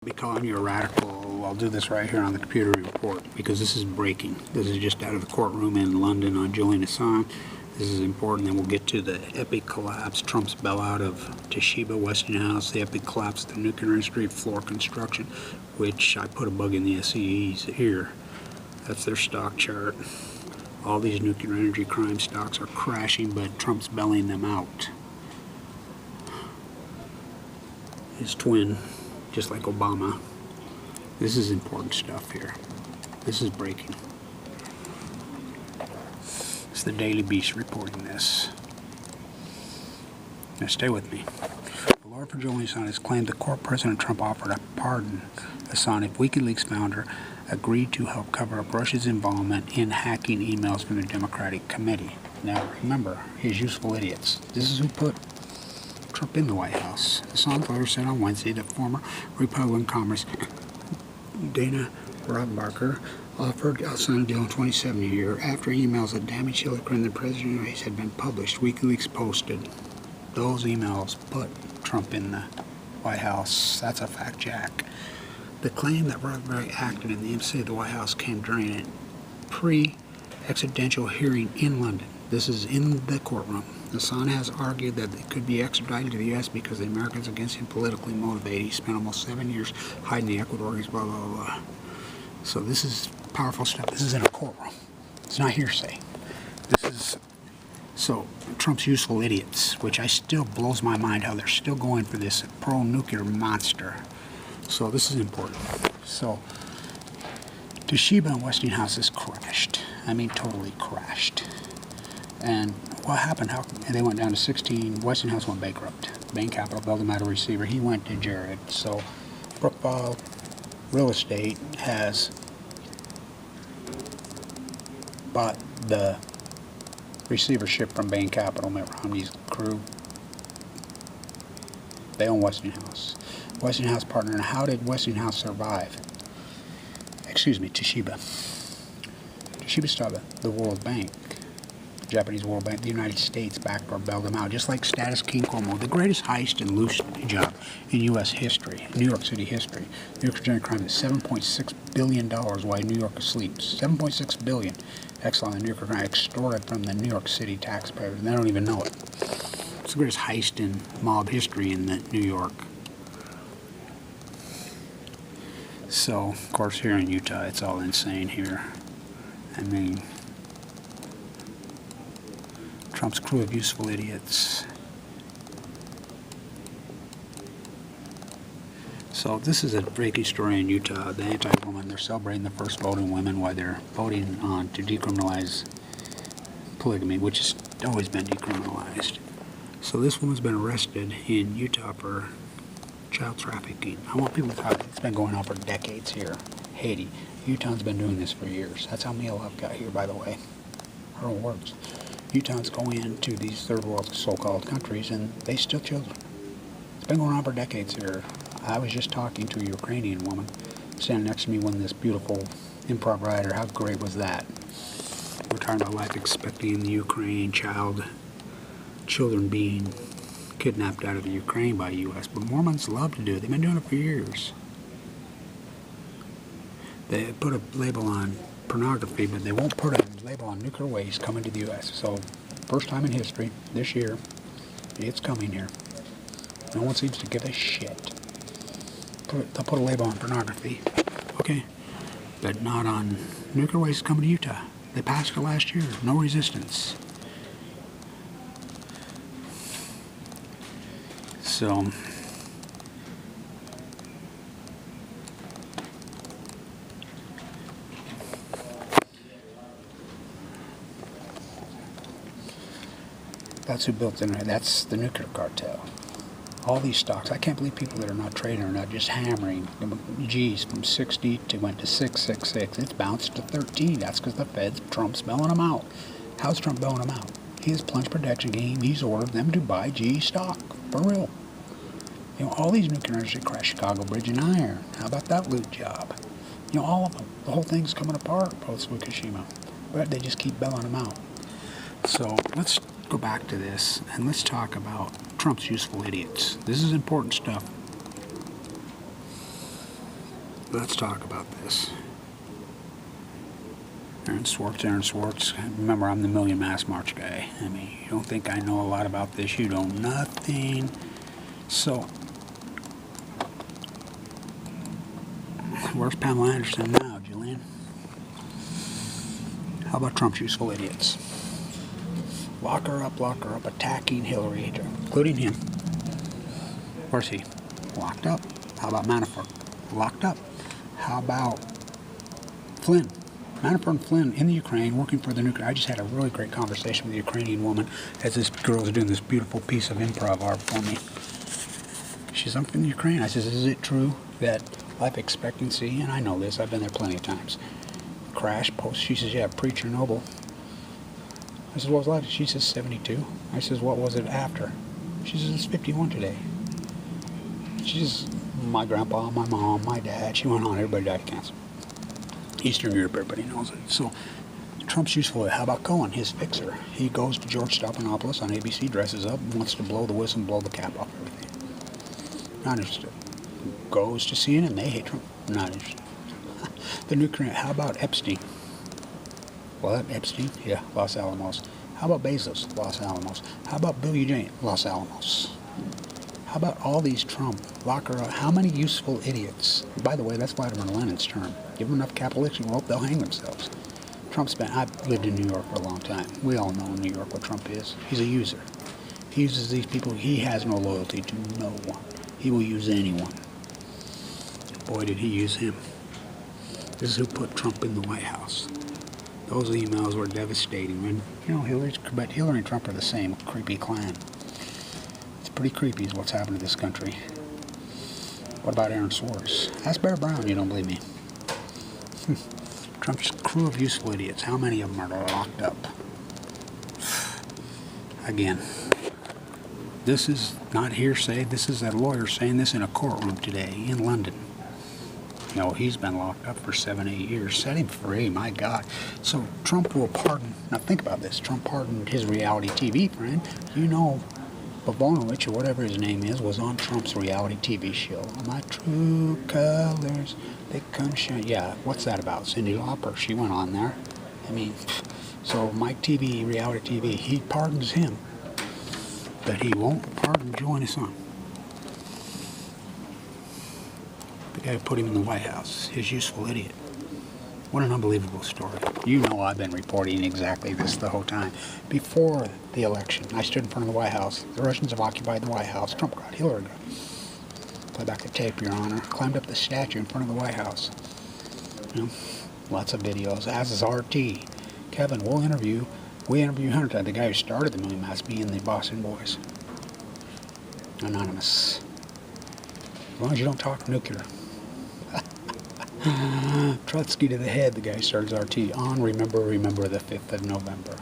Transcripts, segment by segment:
Be calling you a radical. I'll do this right here on the computer report because this is breaking. This is just out of the courtroom in London on Julian Assange. This is important. Then we'll get to the epic collapse, Trump's bailout of Toshiba, Westinghouse, the epic collapse of the nuclear industry, floor construction, which I put a bug in the SEE's here. That's their stock chart. All these nuclear energy crime stocks are crashing, but Trump's bailing them out. His twin, just like Obama. This is important stuff here. This is breaking. It's the Daily Beast reporting this. Now stay with me. The lawyer for Julian Assange has claimed that court President Trump offered a pardon Assange if WikiLeaks founder agreed to help cover up Russia's involvement in hacking emails from the Democratic Committee. Now remember, his useful idiots. This is who put Trump in the White House. Assange lawyer said on Wednesday that former Republican Congress Dana Rohrabacher offered Assange a deal in 2017 after emails that damaged Hillary Clinton and the president's race had been published. WikiLeaks posted those emails put Trump in the White House. That's a fact check. The claim that Rohrabacher acted in the embassy of the White House came during a pre-extradition hearing in London. This is in the courtroom. Assange has argued that they could be extradited to the U.S. because the Americans against him politically motivated. He spent almost 7 years hiding in Ecuador, blah, blah, blah. So this is powerful stuff. This is in a courtroom. It's not hearsay. This is, so, Trump's useful idiots, which I still blows my mind how they're still going for this pro-nuclear monster. So this is important. So, Toshiba and Westinghouse has crashed. I mean, totally crashed. And what happened? How they went down to 16. Westinghouse went bankrupt. Bain Capital built him out a receiver. He went to Jared. So Brookfield Real Estate has bought the receivership from Bain Capital, Mitt Romney's crew. They own Westinghouse. Westinghouse partner. And how did Westinghouse survive? Excuse me, Toshiba. Toshiba started the World Bank. Japanese World Bank, the United States backed or bailed them out, just like Status King Cuomo, the greatest heist and loose job in U.S. history, New York City history. New York's general crime is $7.6 billion while New York sleeps. $7.6 billion. Exxon, the New York crime extorted from the New York City taxpayers, and they don't even know it. It's the greatest heist in mob history in New York. So, of course, here in Utah, it's all insane here. I mean, Trump's crew of useful idiots. So this is a breaking story in Utah. The anti-woman, they're celebrating the first voting women while they're voting on to decriminalize polygamy, which has always been decriminalized. So this woman's been arrested in Utah for child trafficking. I want people to talk. It's been going on for decades here. Haiti. Utah's been doing this for years. That's how Mia Love got here, by the way. Her own words. Utahns go into these third world so-called countries and they steal children. It's been going on for decades here. I was just talking to a Ukrainian woman standing next to me when this beautiful improv writer, how great was that? We're talking about life expectancy in the Ukraine, children being kidnapped out of the Ukraine by the U.S. But Mormons love to do it. They've been doing it for years. They put a label on pornography, but they won't put a label on nuclear waste coming to the U.S. So, first time in history, this year, it's coming here. No one seems to give a shit. They'll put a label on pornography, okay, but not on nuclear waste coming to Utah. They passed it last year. No resistance. So, that's who built it. That's the nuclear cartel. All these stocks, I can't believe people that are not trading are not just hammering. Geez, from 60 to went to 666. It's bounced to 13. That's because the Fed's, Trump's bailing them out. How's Trump bailing them out? His plunge protection game, he's ordered them to buy GE stock. For real. You know, all these nuclear energy crash, Chicago Bridge and Iron. How about that loot job? You know, all of them. The whole thing's coming apart post Fukushima. But they just keep bailing them out. So, let's go back to this and let's talk about Trump's useful idiots. This is important stuff. let's talk about this. Aaron Swartz. Remember, I'm the Million Mass March guy. I mean, you don't think I know a lot about this. You know nothing. So, where's Pamela Anderson now, Julian? How about Trump's useful idiots? Lock her up, attacking Hillary, including him. Where's he? Locked up. How about Manafort? Locked up. How about Flynn? Manafort and Flynn in the Ukraine working for the nuclear. I just had a really great conversation with a Ukrainian woman as this girl is doing this beautiful piece of improv art for me. She's, I'm from the Ukraine. I says, is it true that life expectancy, and I know this, I've been there plenty of times, crash post? She says, yeah, pre-Chernobyl. I says, what was life? She says 72. I says, what was it after? She says, it's 51 today. She says, my grandpa, my mom, my dad, she went on, everybody died of cancer. Eastern Europe, everybody knows it. So, Trump's useful. How about Cohen, his fixer? He goes to George Stephanopoulos on ABC, dresses up, wants to blow the whistle and blow the cap off everything. Not interested. Goes to CNN, they hate Trump. Not interested. The nuclear. How about Epstein? What? Epstein? Yeah, Los Alamos. How about Bezos? Los Alamos. How about Bill Eugene? Los Alamos. How about all these Trump, locker up? How many useful idiots? By the way, that's Vladimir Lenin's term. Give them enough capitalistic rope, they'll hang themselves. I've lived in New York for a long time. We all know in New York what Trump is. He's a user. He uses these people. He has no loyalty to no one. He will use anyone. Boy, did he use him. This is who put Trump in the White House. Those emails were devastating. And, you know, Hillary and Trump are the same creepy clan. Pretty creepy is what's happened to this country. What about Aaron Swartz? Ask Bear Brown, you don't believe me. Trump's crew of useful idiots. How many of them are locked up? Again, this is not hearsay. This is a lawyer saying this in a courtroom today in London. You know, he's been locked up for 7-8 years. Set him free, my God. So Trump will pardon. Now think about this. Trump pardoned his reality TV friend. You know, Bobanovich, or whatever his name is, was on Trump's reality TV show. My true colors, they come shine. Yeah, what's that about? Cyndi Lauper, she went on there. I mean, so Mike TV, reality TV, he pardons him. But he won't pardon Julian Assange. The guy who put him in the White House, his useful idiot. What an unbelievable story. You know I've been reporting exactly this the whole time. Before the election, I stood in front of the White House. The Russians have occupied the White House. Trump got, Hillary got. Play back the tape, Your Honor. Climbed up the statue in front of the White House. You know, lots of videos, as is RT. Kevin, we interview Hunter, the guy who started the Million Mass, being the Boston Boys. Anonymous. As long as you don't talk nuclear. Trotsky to the head, the guy who started RT. On remember the 5th of November.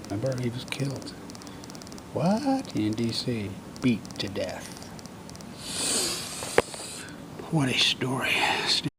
Remember, he was killed. What? In D.C. Beat to death. What a story.